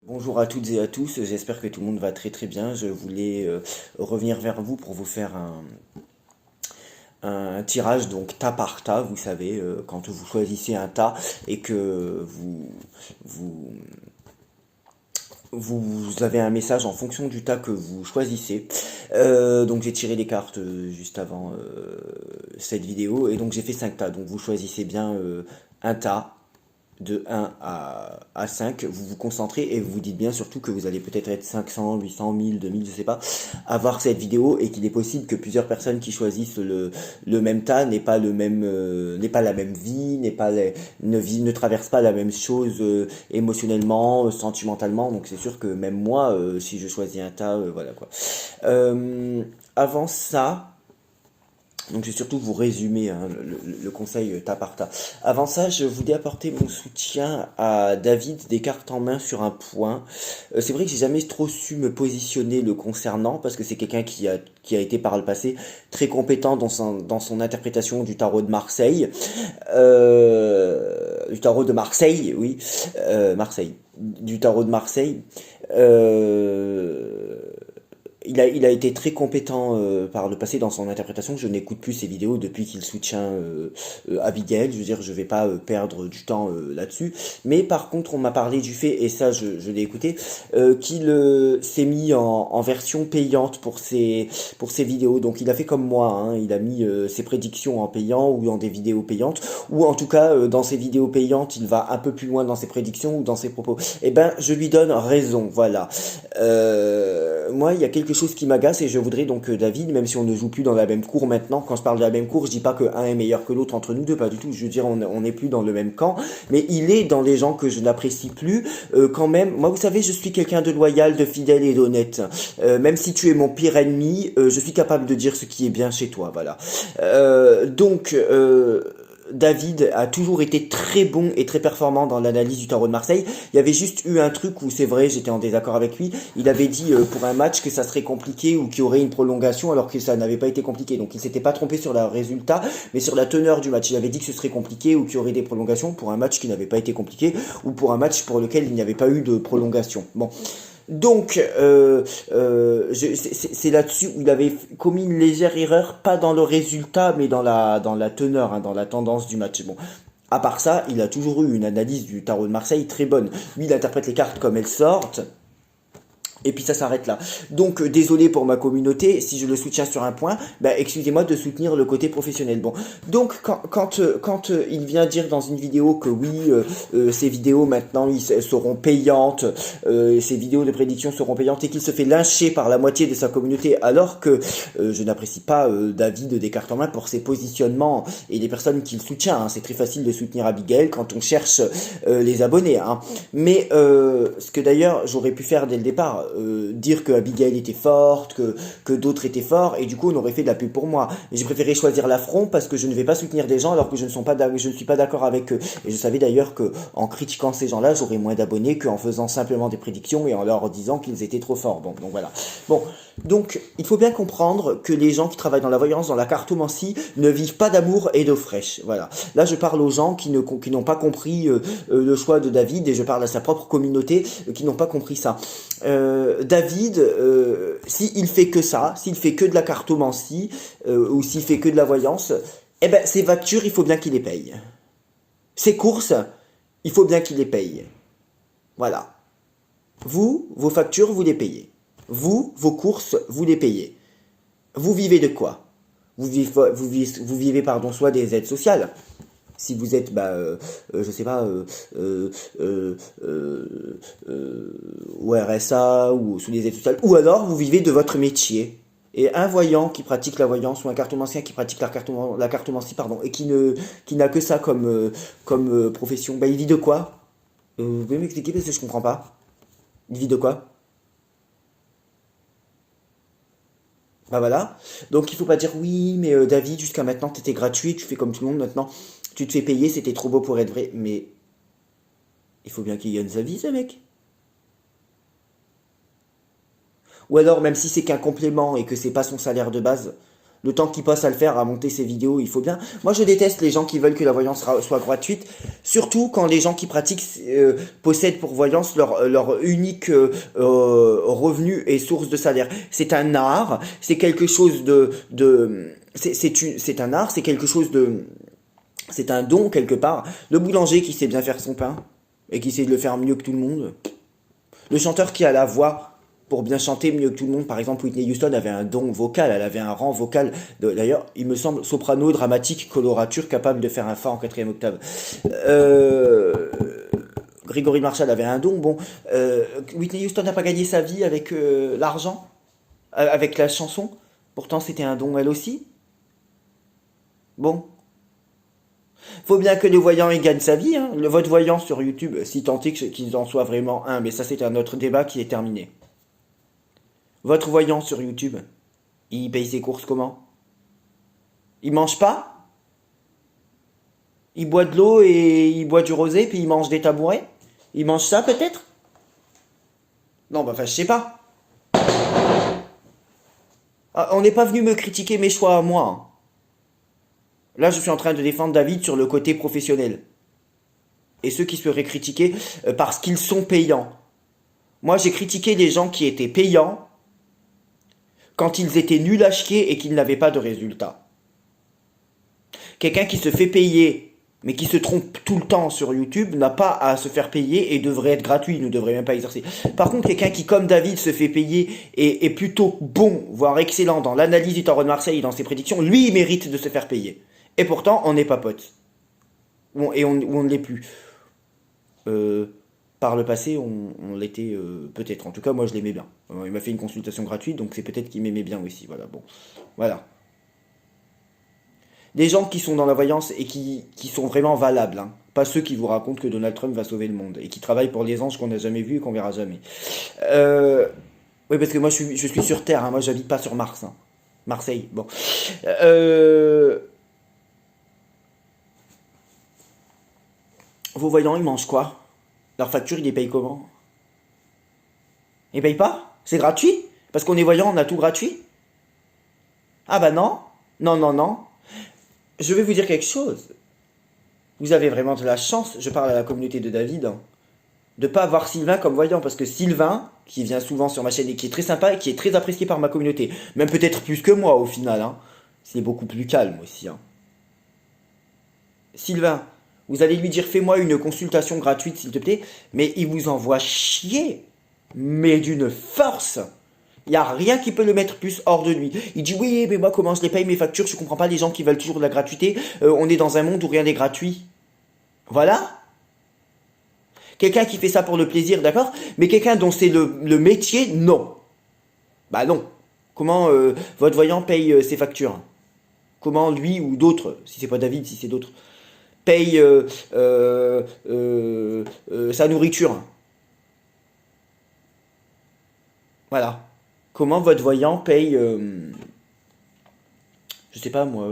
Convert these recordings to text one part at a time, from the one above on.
Bonjour à toutes et à tous, j'espère que tout le monde va très très bien. Je voulais revenir vers vous pour vous faire un tirage donc tas par tas, vous savez, quand vous choisissez un tas et que vous, vous avez un message en fonction du tas que vous choisissez. Donc j'ai tiré les cartes juste avant cette vidéo et donc j'ai fait 5 tas. Donc vous choisissez bien un tas de 1 à 5, vous vous concentrez et vous vous dites bien surtout que vous allez peut-être être 500, 800, 1000, 2000, je sais pas, à voir cette vidéo et qu'il est possible que plusieurs personnes qui choisissent le même tas n'aient pas le même, n'aient pas la même vie, ne traversent pas la même chose émotionnellement, sentimentalement. Donc c'est sûr que même moi, si je choisis un tas, voilà quoi. Avant ça, donc je vais surtout vous résumer hein, le conseil tas par tas. Avant ça, je voulais apporter mon soutien à David des cartes en main sur un point. C'est vrai que j'ai jamais trop su me positionner le concernant parce que c'est quelqu'un qui a été par le passé très compétent dans son interprétation du tarot de Marseille. Du tarot de Marseille, oui. Marseille. Du tarot de Marseille. Euh, il a été très compétent par le passé dans son interprétation. Je n'écoute plus ses vidéos depuis qu'il soutient Abigail. Je veux dire, je vais pas perdre du temps là-dessus. Mais par contre, on m'a parlé du fait, et ça je l'ai écouté, qu'il s'est mis en version payante pour ses vidéos. Donc il a fait comme moi, hein, il a mis ses prédictions en payant ou dans des vidéos payantes. Ou en tout cas, dans ses vidéos payantes, il va un peu plus loin dans ses prédictions ou dans ses propos. Eh ben, je lui donne raison, voilà. Moi, il y a quelque chose qui m'agace et je voudrais donc que David, même si on ne joue plus dans la même cour maintenant, quand je parle de la même cour, je dis pas que un est meilleur que l'autre entre nous deux, pas du tout. Je veux dire, on n'est plus dans le même camp, mais il est dans les gens que je n'apprécie plus. Quand même, moi, vous savez, je suis quelqu'un de loyal, de fidèle et d'honnête. Même si tu es mon pire ennemi, je suis capable de dire ce qui est bien chez toi, voilà. Donc. David a toujours été très bon et très performant dans l'analyse du tarot de Marseille. Il y avait juste eu un truc où c'est vrai, j'étais en désaccord avec lui. Il avait dit pour un match que ça serait compliqué ou qu'il y aurait une prolongation alors que ça n'avait pas été compliqué. Donc il s'était pas trompé sur le résultat, mais sur la teneur du match. Il avait dit que ce serait compliqué ou qu'il y aurait des prolongations pour un match qui n'avait pas été compliqué ou pour un match pour lequel il n'y avait pas eu de prolongation. Bon. Donc, c'est là-dessus où il avait commis une légère erreur, pas dans le résultat, mais dans la teneur, hein, dans la tendance du match. Bon, à part ça, il a toujours eu une analyse du tarot de Marseille très bonne. Lui, il interprète les cartes comme elles sortent. Et puis ça s'arrête là. Donc désolé pour ma communauté, si je le soutiens sur un point, bah, excusez-moi de soutenir le côté professionnel. Bon, donc quand il vient dire dans une vidéo que oui, ces vidéos maintenant elles seront payantes, ces vidéos de prédiction seront payantes et qu'il se fait lyncher par la moitié de sa communauté alors que je n'apprécie pas David des cartes en main pour ses positionnements et les personnes qu'il soutient. Hein. C'est très facile de soutenir Abigail quand on cherche les abonnés. Hein. Mais ce que d'ailleurs j'aurais pu faire dès le départ, dire que Abigail était forte, que d'autres étaient forts, et du coup on aurait fait de la pub pour moi. Mais j'ai préféré choisir l'affront parce que je ne vais pas soutenir des gens alors que je ne suis pas d'accord avec eux. Et je savais d'ailleurs que en critiquant ces gens-là, j'aurais moins d'abonnés qu'en faisant simplement des prédictions et en leur disant qu'ils étaient trop forts. Bon, donc voilà. Bon, donc il faut bien comprendre que les gens qui travaillent dans la voyance, dans la cartomancie, ne vivent pas d'amour et d'eau fraîche. Voilà. Là, je parle aux gens qui n'ont pas compris le choix de David et je parle à sa propre communauté qui n'ont pas compris ça. David, s'il fait que ça, s'il fait que de la cartomancie, ou s'il fait que de la voyance, eh ben, ses factures, il faut bien qu'il les paye. Ses courses, il faut bien qu'il les paye. Voilà. Vous, vos factures, vous les payez. Vous, vos courses, vous les payez. Vous vivez de quoi? Vous vivez, pardon, soit des aides sociales, si vous êtes, je sais pas, au RSA ou sous les aides sociales, ou alors vous vivez de votre métier. Et un voyant qui pratique la voyance ou un cartomancien qui pratique la cartomancie, pardon, et qui n'a que ça comme profession, bah il vit de quoi? Vous pouvez m'expliquer parce que je comprends pas. Il vit de quoi? Bah voilà. Donc il faut pas dire oui, mais David, jusqu'à maintenant t'étais gratuit, tu fais comme tout le monde maintenant. Tu te fais payer, c'était trop beau pour être vrai. Mais il faut bien qu'il gagne sa vie, ce mec. Ou alors, même si c'est qu'un complément et que c'est pas son salaire de base, Le temps qu'il passe à le faire, à monter ses vidéos, il faut bien. Moi, je déteste les gens qui veulent que la voyance soit gratuite, surtout quand les gens qui pratiquent possèdent pour voyance leur unique revenu et source de salaire. C'est un art, c'est quelque chose c'est un art, c'est quelque chose de, c'est un don quelque part. Le boulanger qui sait bien faire son pain et qui sait de le faire mieux que tout le monde. Le chanteur qui a la voix pour bien chanter mieux que tout le monde. Par exemple, Whitney Houston avait un don vocal, elle avait un rang vocal. D'ailleurs, il me semble, soprano, dramatique, colorature, capable de faire un fa en quatrième octave. Gregory Marshall avait un don. Bon, Whitney Houston n'a pas gagné sa vie avec l'argent, avec la chanson. Pourtant, c'était un don elle aussi. Bon. Faut bien que les voyants y gagnent sa vie, hein. Votre voyant sur YouTube, si tant est qu'ils en soient vraiment un, mais ça c'est un autre débat qui est terminé. Votre voyant sur YouTube, il paye ses courses comment? Il mange pas? Il boit de l'eau et il boit du rosé, puis il mange des tabourets? Il mange ça peut-être? Non, bah enfin je sais pas. Ah, on n'est pas venu me critiquer mes choix à moi, hein. Là, je suis en train de défendre David sur le côté professionnel. Et ceux qui seraient critiqués parce qu'ils sont payants. Moi, j'ai critiqué les gens qui étaient payants quand ils étaient nuls à chier et qu'ils n'avaient pas de résultat. Quelqu'un qui se fait payer, mais qui se trompe tout le temps sur YouTube, n'a pas à se faire payer et devrait être gratuit, ne devrait même pas exercer. Par contre, quelqu'un qui, comme David, se fait payer et est plutôt bon, voire excellent dans l'analyse du Tarot de Marseille et dans ses prédictions, lui, il mérite de se faire payer. Et pourtant, on n'est pas potes. Et on ne l'est plus. Par le passé, on l'était peut-être. En tout cas, moi, je l'aimais bien. Il m'a fait une consultation gratuite, donc c'est peut-être qu'il m'aimait bien aussi. Voilà, bon. Voilà. Des gens qui sont dans la voyance et qui sont vraiment valables, hein. Pas ceux qui vous racontent que Donald Trump va sauver le monde et qui travaillent pour les anges qu'on n'a jamais vus et qu'on verra jamais. Oui, parce que moi, je suis sur Terre, hein. Moi, j'habite pas sur Mars, hein. Marseille, bon. Vos voyants, ils mangent quoi? Leur facture, ils les payent comment? Ils payent pas? C'est gratuit? Parce qu'on est voyant, on a tout gratuit? Ah bah non. Non, non, non. Je vais vous dire quelque chose. Vous avez vraiment de la chance, je parle à la communauté de David, hein, de pas avoir Sylvain comme voyant. Parce que Sylvain, qui vient souvent sur ma chaîne et qui est très sympa et qui est très apprécié par ma communauté, même peut-être plus que moi au final, hein, c'est beaucoup plus calme aussi, hein. Sylvain, vous allez lui dire fais-moi une consultation gratuite s'il te plaît, mais il vous envoie chier, mais d'une force. Il n'y a rien qui peut le mettre plus hors de lui. Il dit oui, mais moi comment je les paye mes factures, je comprends pas les gens qui veulent toujours de la gratuité, on est dans un monde où rien n'est gratuit. Voilà. Quelqu'un qui fait ça pour le plaisir, d'accord, mais quelqu'un dont c'est le métier, non. Bah non. Comment votre voyant paye ses factures? Comment lui ou d'autres, si c'est pas David, si c'est d'autres, paye sa nourriture? Voilà. Comment votre voyant paye, je sais pas moi,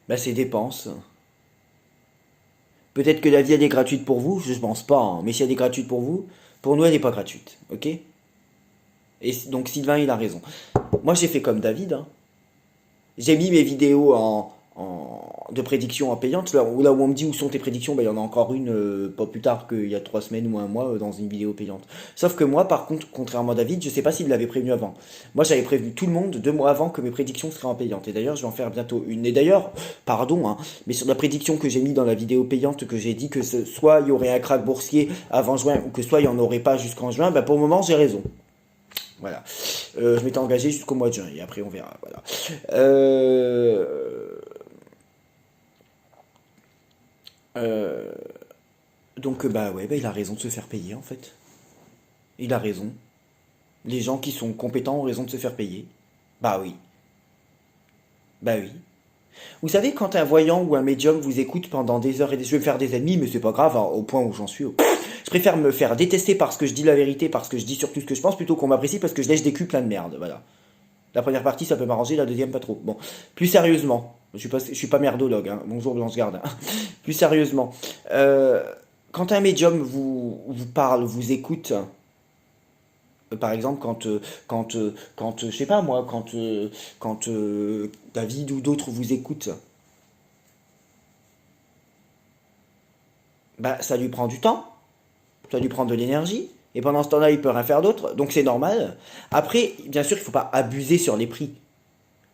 bah ses dépenses. Peut-être que la vie elle est gratuite pour vous, je pense pas, hein, mais si elle est gratuite pour nous elle n'est pas gratuite, ok? Et donc Sylvain il a raison. Moi j'ai fait comme David, hein. J'ai mis mes vidéos de prédictions en payante, là où on me dit où sont tes prédictions, bah, il y en a encore une pas plus tard qu'il y a 3 semaines ou un mois dans une vidéo payante. Sauf que moi, par contre, contrairement à David, je sais pas s'il l'avait prévenu avant. Moi, j'avais prévenu tout le monde 2 mois avant que mes prédictions seraient en payante. Et d'ailleurs, je vais en faire bientôt une. Et d'ailleurs, pardon, hein, mais sur la prédiction que j'ai mis dans la vidéo payante, que j'ai dit que soit il y aurait un krach boursier avant juin, ou que soit il n'y en aurait pas jusqu'en juin, bah, pour le moment, j'ai raison. Voilà. Je m'étais engagé jusqu'au mois de juin, et après on verra. Voilà. Euh, donc bah ouais, bah, il a raison de se faire payer en fait. Il a raison. Les gens qui sont compétents ont raison de se faire payer. Bah oui, bah oui. Vous savez, quand un voyant ou un médium vous écoute pendant des heures et des... Je vais me faire des ennemis, mais c'est pas grave, hein, au point où j'en suis. Je préfère me faire détester parce que je dis la vérité, parce que je dis surtout ce que je pense, plutôt qu'on m'apprécie parce que je lèche des culs plein de merde, voilà. La première partie, ça peut m'arranger, la deuxième, pas trop. Bon, plus sérieusement, je suis pas merdologue, hein. Bonjour Blanche Garde. Plus sérieusement, quand un médium vous parle, vous écoute, par exemple, je sais pas moi, quand David ou d'autres vous écoutent, bah, ça lui prend du temps, ça lui prend de l'énergie, et pendant ce temps-là, il peut rien faire d'autre, donc c'est normal. Après, bien sûr, il faut pas abuser sur les prix.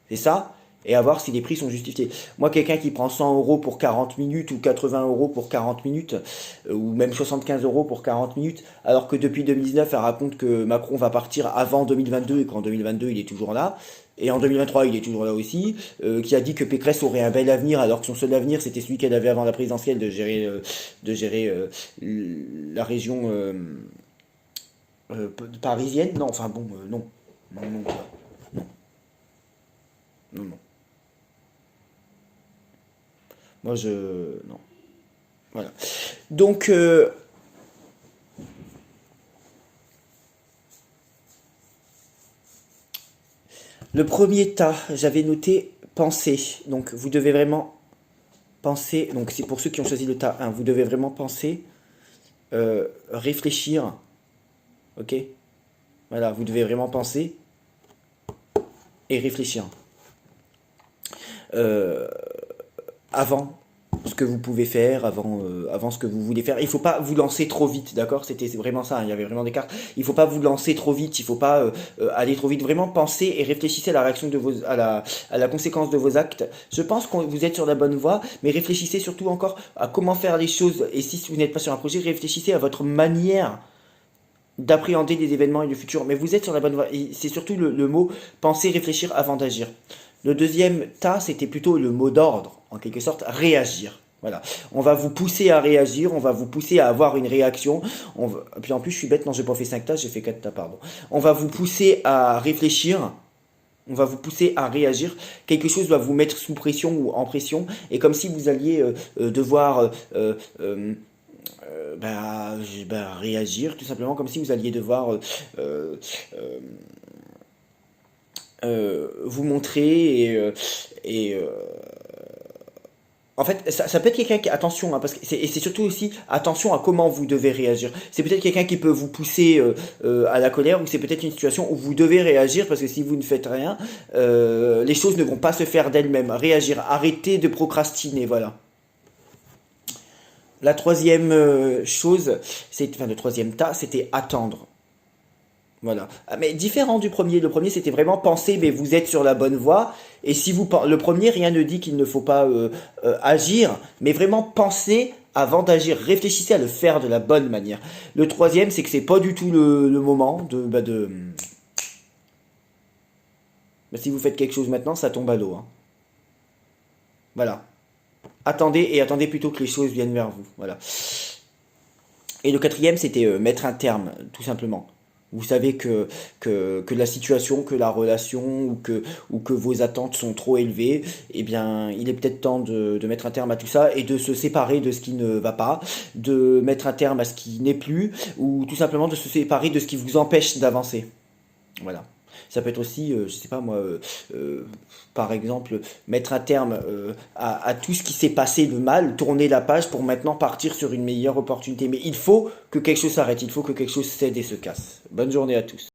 C'est ça. Et à voir si les prix sont justifiés. Moi, quelqu'un qui prend 100 euros pour 40 minutes ou 80 euros pour 40 minutes, ou même 75 euros pour 40 minutes, alors que depuis 2019, elle raconte que Macron va partir avant 2022 et qu'en 2022, il est toujours là. Et en 2023, il est toujours là aussi. Qui a dit que Pécresse aurait un bel avenir, alors que son seul avenir, c'était celui qu'elle avait avant la présidentielle la région parisienne. Non, enfin bon, non. Non, non, non, non, non. Moi, je... Non. Voilà. Donc, le premier tas, j'avais noté penser. Donc, vous devez vraiment penser. Donc, c'est pour ceux qui ont choisi le tas 1. Vous devez vraiment penser, réfléchir. Ok. Voilà, vous devez vraiment penser et réfléchir. Euh, avant ce que vous pouvez faire, avant ce que vous voulez faire. Il ne faut pas vous lancer trop vite, d'accord? C'était vraiment ça, hein, il y avait vraiment des cartes. Il ne faut pas vous lancer trop vite, il ne faut pas aller trop vite. Vraiment pensez et réfléchissez à la réaction de à la conséquence de vos actes. Je pense que vous êtes sur la bonne voie, mais réfléchissez surtout encore à comment faire les choses. Et si vous n'êtes pas sur un projet, réfléchissez à votre manière d'appréhender les événements et le futur. Mais vous êtes sur la bonne voie. Et c'est surtout le mot penser, réfléchir avant d'agir. Le deuxième tas, c'était plutôt le mot d'ordre, en quelque sorte, réagir. Voilà. On va vous pousser à réagir, on va vous pousser à avoir une réaction. Puis en plus, je suis bête, non, j'ai pas fait 5 tas, j'ai fait 4 tas, pardon. On va vous pousser à réfléchir, on va vous pousser à réagir. Quelque chose va vous mettre sous pression ou en pression, et comme si vous alliez devoir réagir, tout simplement, comme si vous alliez devoir euh, vous montrer et en fait, ça peut être quelqu'un qui... Attention, hein, parce que et c'est surtout aussi attention à comment vous devez réagir. C'est peut-être quelqu'un qui peut vous pousser à la colère, ou c'est peut-être une situation où vous devez réagir, parce que si vous ne faites rien, les choses ne vont pas se faire d'elles-mêmes. Réagir, arrêtez de procrastiner, voilà. La troisième chose, enfin le troisième tas, c'était attendre. Voilà. Ah, mais différent du premier. Le premier, c'était vraiment penser, mais vous êtes sur la bonne voie. Et si le premier, rien ne dit qu'il ne faut pas agir, mais vraiment penser avant d'agir. Réfléchissez à le faire de la bonne manière. Le troisième, c'est que c'est pas du tout le moment si vous faites quelque chose maintenant, ça tombe à l'eau, hein. Voilà. Attendez et attendez plutôt que les choses viennent vers vous. Voilà. Et le quatrième, c'était mettre un terme, tout simplement. Vous savez que la situation, que la relation ou que vos attentes sont trop élevées, eh bien, il est peut-être temps de mettre un terme à tout ça et de se séparer de ce qui ne va pas, de mettre un terme à ce qui n'est plus, ou tout simplement de se séparer de ce qui vous empêche d'avancer. Voilà. Ça peut être aussi, je sais pas moi, par exemple, mettre un terme à tout ce qui s'est passé de mal, tourner la page pour maintenant partir sur une meilleure opportunité. Mais il faut que quelque chose s'arrête, il faut que quelque chose cède et se casse. Bonne journée à tous.